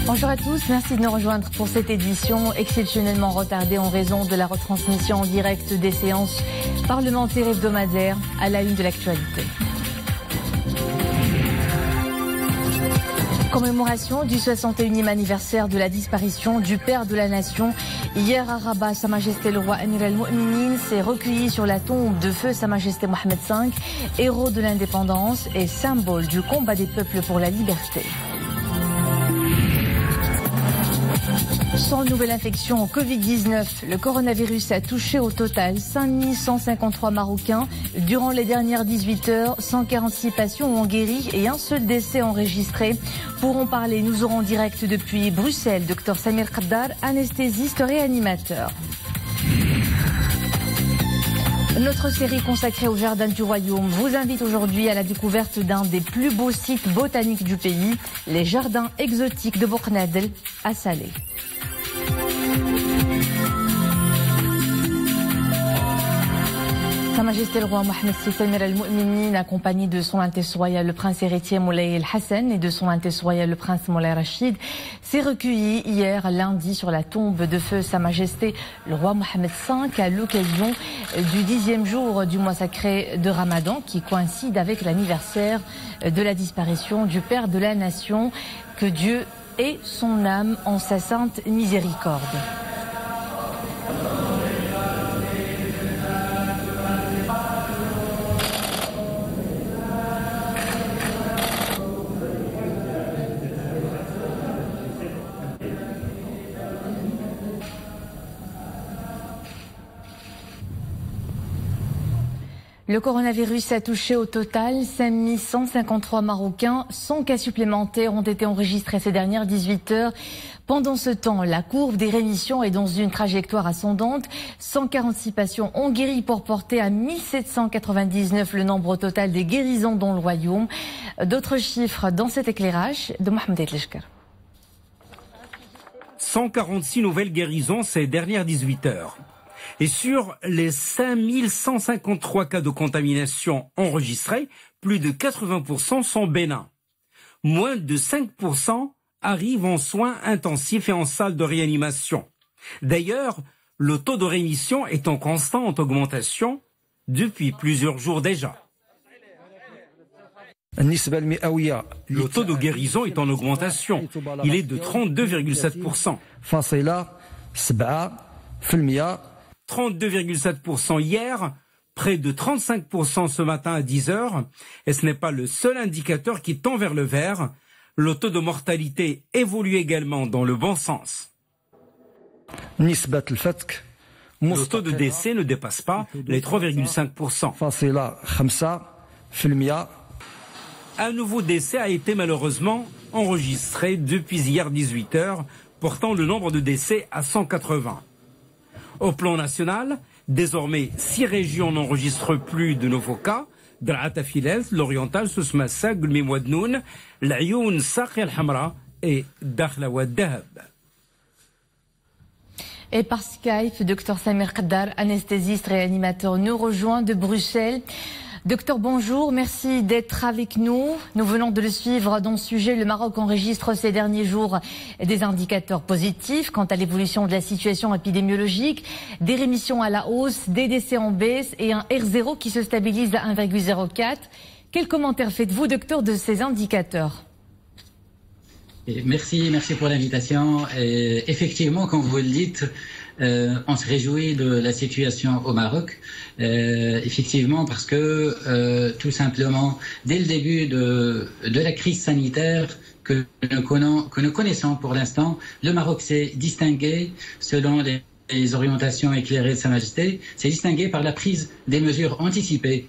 Bonjour à tous, merci de nous rejoindre pour cette édition exceptionnellement retardée en raison de la retransmission en direct des séances parlementaires hebdomadaires à la une de l'actualité. Commémoration du 61e anniversaire de la disparition du père de la nation. Hier à Rabat, Sa Majesté le roi Amir al-Mu'minin s'est recueilli sur la tombe de feu Sa Majesté Mohamed V, héros de l'indépendance et symbole du combat des peuples pour la liberté. Sans nouvelle infection au Covid-19, le coronavirus a touché au total 5153 Marocains. Durant les dernières 18 heures, 146 patients ont guéri et un seul décès enregistré. Pour en parler, nous aurons en direct depuis Bruxelles Dr Samir Qaddar, anesthésiste réanimateur. Notre série consacrée au jardin du royaume vous invite aujourd'hui à la découverte d'un des plus beaux sites botaniques du pays, les jardins exotiques de Bouknadel à Salé. Sa Majesté le roi Mohamed VI Amir al-Mu'minin, accompagné de son Altesse royale le prince héritier Moulay el-Hassan et de son Altesse royale le prince Moulay Rachid, s'est recueilli hier lundi sur la tombe de feu Sa Majesté le roi Mohamed V à l'occasion du 10e jour du mois sacré de Ramadan qui coïncide avec l'anniversaire de la disparition du père de la nation. Que Dieu ait son âme en sa sainte miséricorde. Le coronavirus a touché au total 5153 Marocains. 100 cas supplémentaires ont été enregistrés ces dernières 18 heures. Pendant ce temps, la courbe des rémissions est dans une trajectoire ascendante. 146 patients ont guéri pour porter à 1799 le nombre total des guérisons dans le royaume. D'autres chiffres dans cet éclairage de Mohamed El-Leshkar. 146 nouvelles guérisons ces dernières 18 heures. Et sur les 5153 cas de contamination enregistrés, plus de 80% sont bénins. Moins de 5% arrivent en soins intensifs et en salle de réanimation. D'ailleurs, le taux de rémission est en constante augmentation depuis plusieurs jours déjà. Le taux de guérison est en augmentation. Il est de 32,7%. 32,7% hier, près de 35% ce matin à 10 heures. Et ce n'est pas le seul indicateur qui tend vers le vert. Le taux de mortalité évolue également dans le bon sens. Le taux de décès ne dépasse pas les 3,5%. Un nouveau décès a été malheureusement enregistré depuis hier 18 heures, portant le nombre de décès à 180. Au plan national, désormais 6 régions n'enregistrent plus de nouveaux cas. Dra'at Filez, l'Oriental, Souss-Massa, Gulmi Mouadnoun, l'Ayoun, Saqi al-Hamra et Dakhla wa Dahab. Et par Skype, Dr Samir Qaddar, anesthésiste réanimateur, nous rejoint de Bruxelles. Docteur, bonjour, merci d'être avec nous. Nous venons de le suivre dans ce sujet. Le Maroc enregistre ces derniers jours des indicateurs positifs quant à l'évolution de la situation épidémiologique, des rémissions à la hausse, des décès en baisse et un R0 qui se stabilise à 1,04. Quel commentaire faites-vous, docteur, de ces indicateurs ? Merci pour l'invitation. Effectivement, comme vous le dites, on se réjouit de la situation au Maroc, effectivement parce que tout simplement, dès le début de la crise sanitaire que nous connaissons pour l'instant, le Maroc s'est distingué selon les orientations éclairées de Sa Majesté, s'est distingué par la prise des mesures anticipées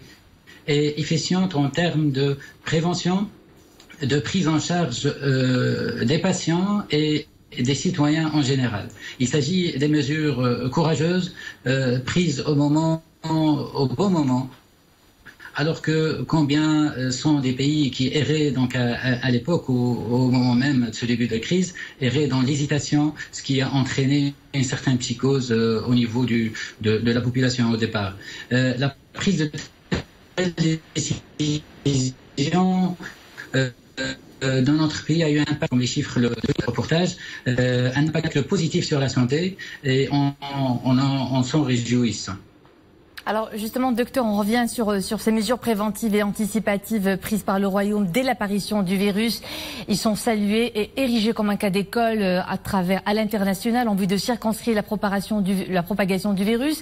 et efficientes en termes de prévention, de prise en charge des patients et des citoyens en général. Il s'agit des mesures courageuses prises au bon moment, alors que combien sont des pays qui erraient donc à l'époque, au moment même de ce début de crise, erraient dans l'hésitation, ce qui a entraîné une certaine psychose au niveau de la population au départ. La prise de décision dans notre pays a eu un impact, comme les chiffres le reportage, un impact positif sur la santé et on s'en réjouit. Alors justement, docteur, on revient sur ces mesures préventives et anticipatives prises par le Royaume dès l'apparition du virus. Ils sont salués et érigés comme un cas d'école à l'international en vue de circonscrire la propagation du virus.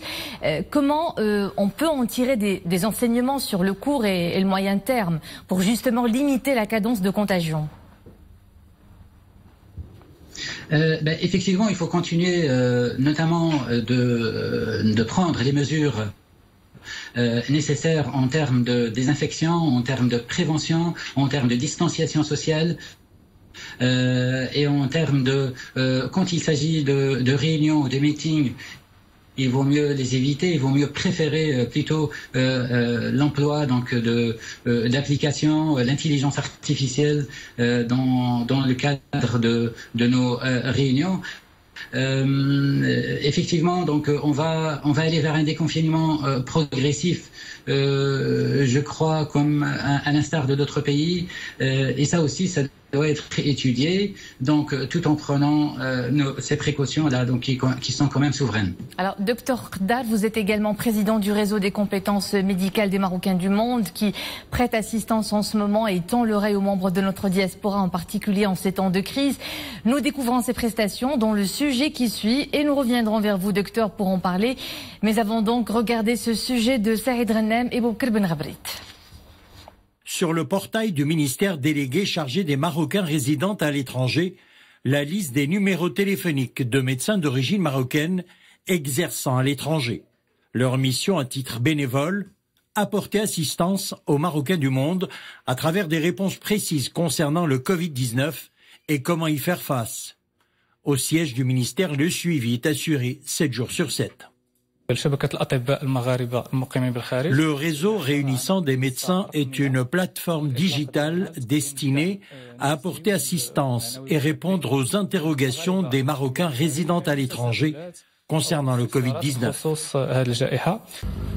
Comment on peut en tirer des enseignements sur le court et le moyen terme pour justement limiter la cadence de contagion ? Effectivement, il faut continuer notamment de prendre les mesures nécessaires en termes de désinfection, en termes de prévention, en termes de distanciation sociale et en termes de quand il s'agit de réunions ou de meetings, il vaut mieux les éviter, il vaut mieux préférer plutôt l'emploi donc d'applications, l'intelligence artificielle dans le cadre de nos réunions. Effectivement, donc on va aller vers un déconfinement progressif, je crois, comme à l'instar de d'autres pays, et ça aussi, ça doit être étudié, donc tout en prenant ces précautions-là, donc qui sont quand même souveraines. Alors, docteur Qdar, vous êtes également président du réseau des compétences médicales des Marocains du monde, qui prête assistance en ce moment et tend l'oreille aux membres de notre diaspora, en particulier en ces temps de crise. Nous découvrons ces prestations dans le sujet qui suit et nous reviendrons vers vous, docteur, pour en parler. Mais avant donc, regardez ce sujet de Saïd Rennem et Boubkir Ben Ghabrit. Sur le portail du ministère délégué chargé des Marocains résidant à l'étranger, la liste des numéros téléphoniques de médecins d'origine marocaine exerçant à l'étranger. Leur mission à titre bénévole, apporter assistance aux Marocains du monde à travers des réponses précises concernant le Covid-19 et comment y faire face. Au siège du ministère, le suivi est assuré 7 jours sur 7. Le réseau réunissant des médecins est une plateforme digitale destinée à apporter assistance et répondre aux interrogations des Marocains résidant à l'étranger concernant le Covid-19.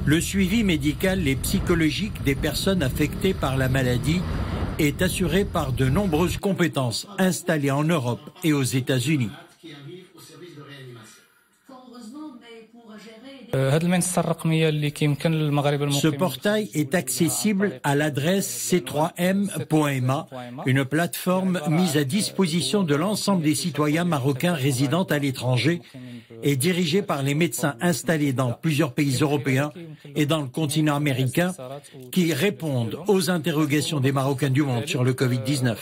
Le suivi médical et psychologique des personnes affectées par la maladie est assuré par de nombreuses compétences installées en Europe et aux États-Unis. Ce portail est accessible à l'adresse c3m.ma, une plateforme mise à disposition de l'ensemble des citoyens marocains résidant à l'étranger et dirigée par les médecins installés dans plusieurs pays européens et dans le continent américain qui répondent aux interrogations des Marocains du monde sur le Covid-19.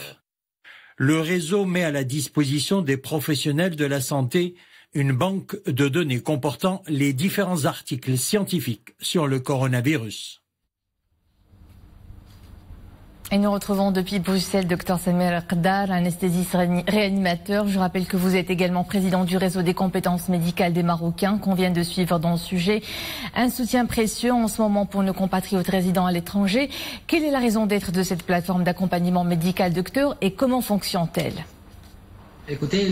Le réseau met à la disposition des professionnels de la santé une banque de données comportant les différents articles scientifiques sur le coronavirus. Et nous retrouvons depuis Bruxelles Dr Samer Qdar, anesthésiste réanimateur. Je rappelle que vous êtes également président du réseau des compétences médicales des Marocains qu'on vient de suivre dans le sujet. Un soutien précieux en ce moment pour nos compatriotes résidant à l'étranger. Quelle est la raison d'être de cette plateforme d'accompagnement médical, docteur, et comment fonctionne-t-elle? Écoutez,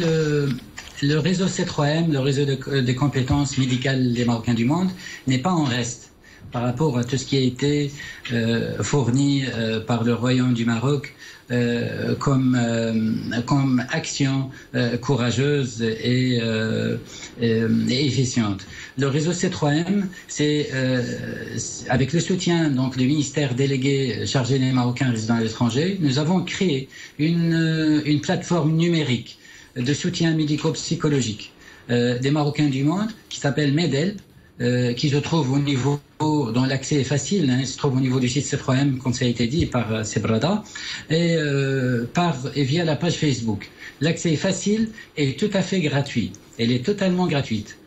le réseau C3M, le réseau des compétences médicales des Marocains du monde, n'est pas en reste par rapport à tout ce qui a été fourni par le Royaume du Maroc comme action courageuse et efficiente. Le réseau C3M, c'est avec le soutien donc du ministère délégué chargé des Marocains résidant à l'étranger, nous avons créé une plateforme numérique de soutien médico-psychologique des Marocains du monde qui s'appelle MEDEL, qui se trouve au niveau, dont l'accès est facile, se trouve au niveau du site C3M, comme ça a été dit par Sebrada, et via la page Facebook. L'accès est facile et tout à fait gratuit. Elle est totalement gratuite.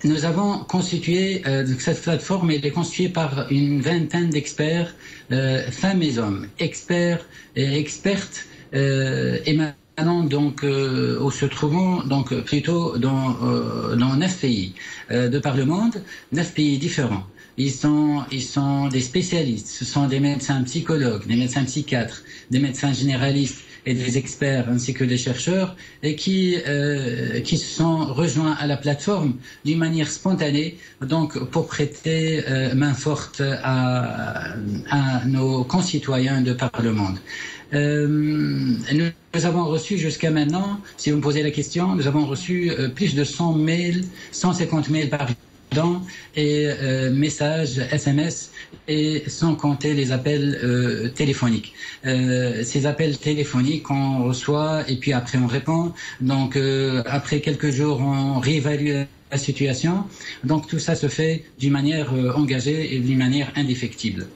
Nous avons constitué cette plateforme, elle est constituée par une vingtaine d'experts, femmes et hommes, experts et expertes, donc, se trouvons donc plutôt dans 9 pays de par le monde, 9 pays différents. Ils sont des spécialistes, ce sont des médecins psychologues, des médecins psychiatres, des médecins généralistes, et des experts ainsi que des chercheurs et qui se sont rejoints à la plateforme d'une manière spontanée, donc pour prêter main forte à nos concitoyens de par le monde. Nous avons reçu jusqu'à maintenant, si vous me posez la question, nous avons reçu plus de 150 mails par jour et messages SMS, et sans compter les appels téléphoniques. Ces appels téléphoniques on reçoit et puis après on répond. Donc après quelques jours on réévalue la situation. Donc tout ça se fait d'une manière engagée et d'une manière indéfectible.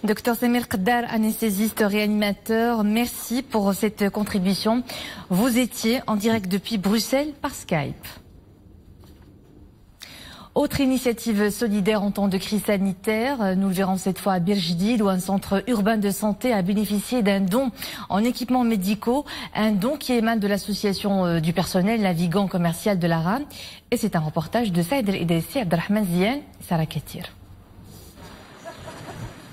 Docteur Samir Qaddar, anesthésiste réanimateur, merci pour cette contribution. Vous étiez en direct depuis Bruxelles par Skype. Autre initiative solidaire en temps de crise sanitaire, nous le verrons cette fois à Bir Jdid, où un centre urbain de santé a bénéficié d'un don en équipements médicaux, un don qui émane de l'association du personnel navigant commercial de l'Aran. Et c'est un reportage de Saïd El-Idessi, Abdelrahman Zian et Sarah Katir.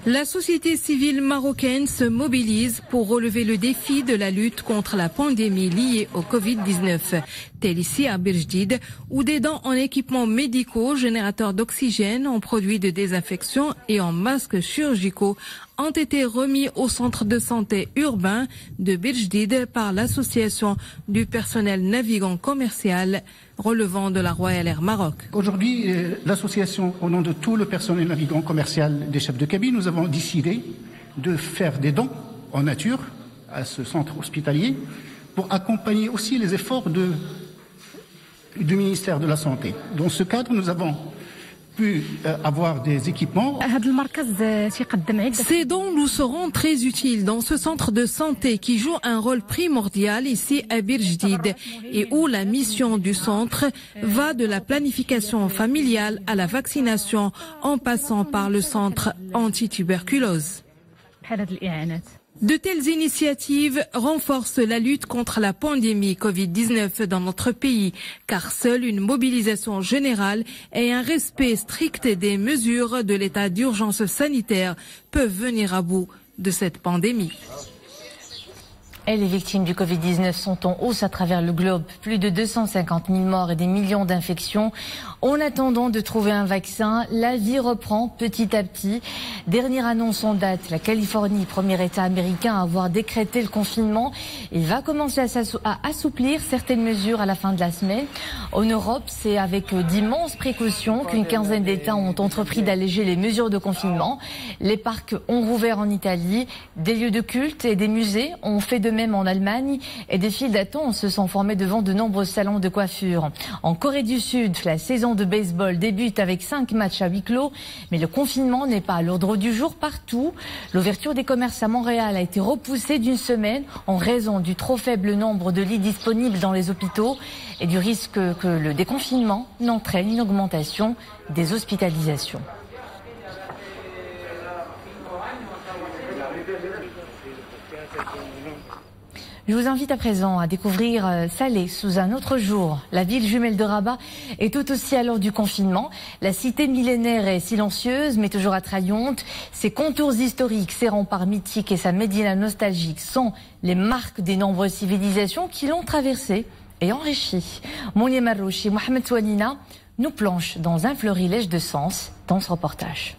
La société civile marocaine se mobilise pour relever le défi de la lutte contre la pandémie liée au Covid-19. Tel ici à Bir Jdid, où des dons en équipements médicaux, générateurs d'oxygène, en produits de désinfection et en masques chirurgicaux ont été remis au centre de santé urbain de Bir Jdid par l'association du personnel navigant commercial relevant de la Royal Air Maroc. Aujourd'hui, l'association, au nom de tout le personnel navigant commercial des chefs de cabine, nous avons décidé de faire des dons en nature à ce centre hospitalier pour accompagner aussi les efforts du ministère de la Santé. Dans ce cadre, nous avons pu avoir des équipements. Ces dons nous seront très utiles dans ce centre de santé qui joue un rôle primordial ici à Bir Jdid et où la mission du centre va de la planification familiale à la vaccination en passant par le centre anti-tuberculose. De telles initiatives renforcent la lutte contre la pandémie Covid-19 dans notre pays, car seule une mobilisation générale et un respect strict des mesures de l'état d'urgence sanitaire peuvent venir à bout de cette pandémie. Et les victimes du Covid-19 sont en hausse à travers le globe. Plus de 250 000 morts et des millions d'infections. En attendant de trouver un vaccin, la vie reprend petit à petit. Dernière annonce en date, la Californie, premier État américain à avoir décrété le confinement, il va commencer à assouplir certaines mesures à la fin de la semaine. En Europe, c'est avec d'immenses précautions qu'une quinzaine d'États ont entrepris d'alléger les mesures de confinement. Les parcs ont rouvert en Italie, des lieux de culte et des musées ont fait de même en Allemagne et des files d'attente se sont formées devant de nombreux salons de coiffure. En Corée du Sud, la saison de baseball débute avec 5 matchs à huis clos, mais le confinement n'est pas à l'ordre du jour partout. L'ouverture des commerces à Montréal a été repoussée d'une semaine en raison du trop faible nombre de lits disponibles dans les hôpitaux et du risque que le déconfinement n'entraîne une augmentation des hospitalisations. Je vous invite à présent à découvrir Salé sous un autre jour. La ville jumelle de Rabat est tout aussi à l'heure du confinement. La cité millénaire est silencieuse mais toujours attrayante. Ses contours historiques, ses remparts mythiques et sa médina nostalgique sont les marques des nombreuses civilisations qui l'ont traversée et enrichie. Mounia Marrouchi et Mohamed Souanina nous plongent dans un florilège de sens dans ce reportage.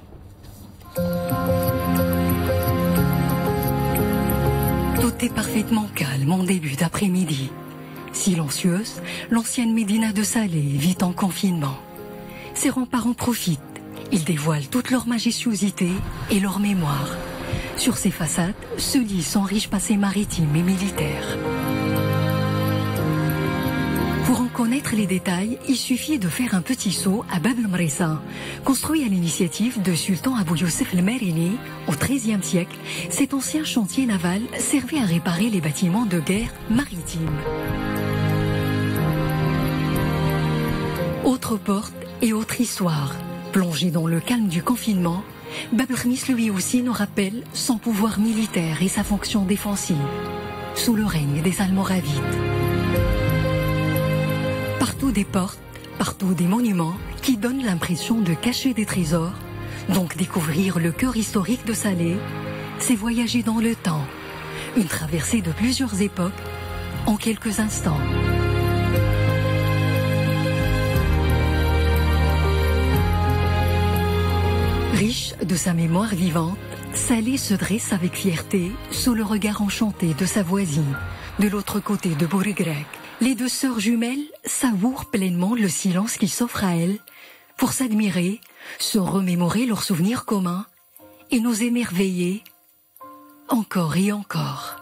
Tout est parfaitement calme en début d'après-midi. Silencieuse, l'ancienne Médina de Salé vit en confinement. Ses remparts en profitent. Ils dévoilent toute leur majestuosité et leur mémoire. Sur ses façades se lit son riche passé maritime et militaire. Pour en connaître les détails, il suffit de faire un petit saut à Bab el-Mrissa. Construit à l'initiative de Sultan Abou Youssef el-Marini au XIIIe siècle, cet ancien chantier naval servait à réparer les bâtiments de guerre maritimes. Autre porte et autre histoire. Plongé dans le calme du confinement, Bab el-Khmis lui aussi nous rappelle son pouvoir militaire et sa fonction défensive, sous le règne des Almoravides. Partout des portes, partout des monuments qui donnent l'impression de cacher des trésors. Donc découvrir le cœur historique de Salé, c'est voyager dans le temps. Une traversée de plusieurs époques en quelques instants. Riche de sa mémoire vivante, Saleh se dresse avec fierté sous le regard enchanté de sa voisine. De l'autre côté de Bourigrek, les deux sœurs jumelles savourent pleinement le silence qui s'offre à elles pour s'admirer, se remémorer leurs souvenirs communs et nous émerveiller encore et encore.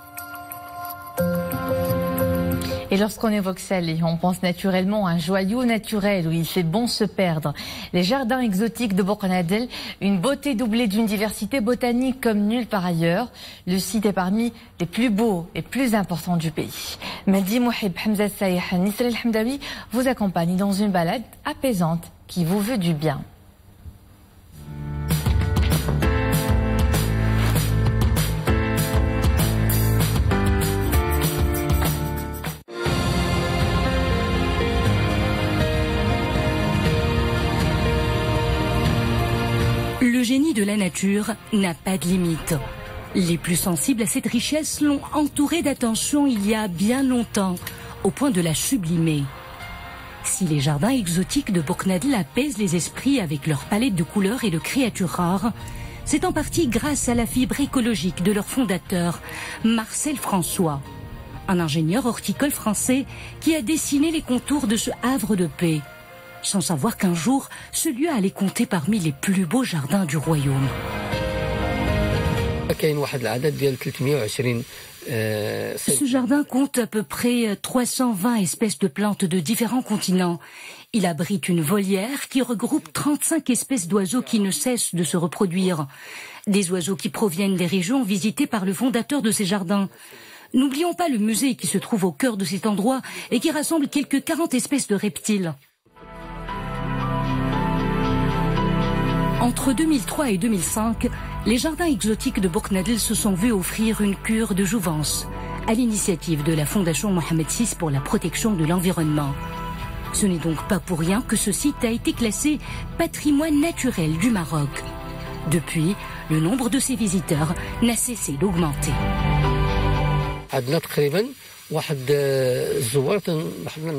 Et lorsqu'on évoque Saleh, on pense naturellement à un joyau naturel où il fait bon se perdre. Les jardins exotiques de Bournadel, une beauté doublée d'une diversité botanique comme nulle part ailleurs. Le site est parmi les plus beaux et plus importants du pays. Mehdi Mouhib, Hamza Sayh, Nisra El Hamdawi vous accompagne dans une balade apaisante qui vous veut du bien. Le génie de la nature n'a pas de limite. Les plus sensibles à cette richesse l'ont entourée d'attention il y a bien longtemps, au point de la sublimer. Si les jardins exotiques de Bournadel apaisent les esprits avec leur palette de couleurs et de créatures rares, c'est en partie grâce à la fibre écologique de leur fondateur, Marcel François, un ingénieur horticole français qui a dessiné les contours de ce havre de paix, sans savoir qu'un jour, ce lieu allait compter parmi les plus beaux jardins du royaume. Ce jardin compte à peu près 320 espèces de plantes de différents continents. Il abrite une volière qui regroupe 35 espèces d'oiseaux qui ne cessent de se reproduire. Des oiseaux qui proviennent des régions visitées par le fondateur de ces jardins. N'oublions pas le musée qui se trouve au cœur de cet endroit et qui rassemble quelques 40 espèces de reptiles. Entre 2003 et 2005, les jardins exotiques de Bournadel se sont vus offrir une cure de jouvence à l'initiative de la Fondation Mohamed VI pour la protection de l'environnement. Ce n'est donc pas pour rien que ce site a été classé patrimoine naturel du Maroc. Depuis, le nombre de ses visiteurs n'a cessé d'augmenter.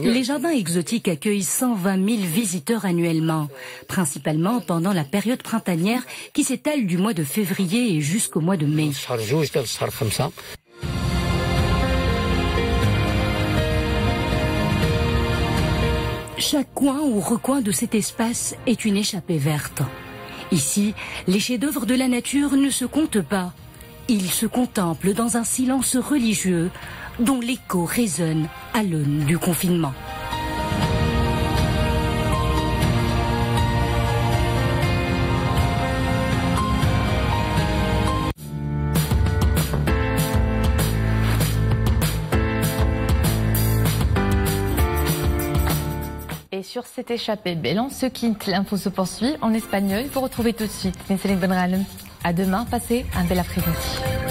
Les jardins exotiques accueillent 120 000 visiteurs annuellement, principalement pendant la période printanière qui s'étale du mois de février et jusqu'au mois de mai. Chaque coin ou recoin de cet espace est une échappée verte. Ici, les chefs-d'œuvre de la nature ne se comptent pas. Ils se contemplent dans un silence religieux dont l'écho résonne à l'aune du confinement. Et sur cette échappée belle, on se quitte. L'info se poursuit en espagnol. Vous retrouvez tout de suite Nisrine Benralem. À demain, passez un bel après-midi.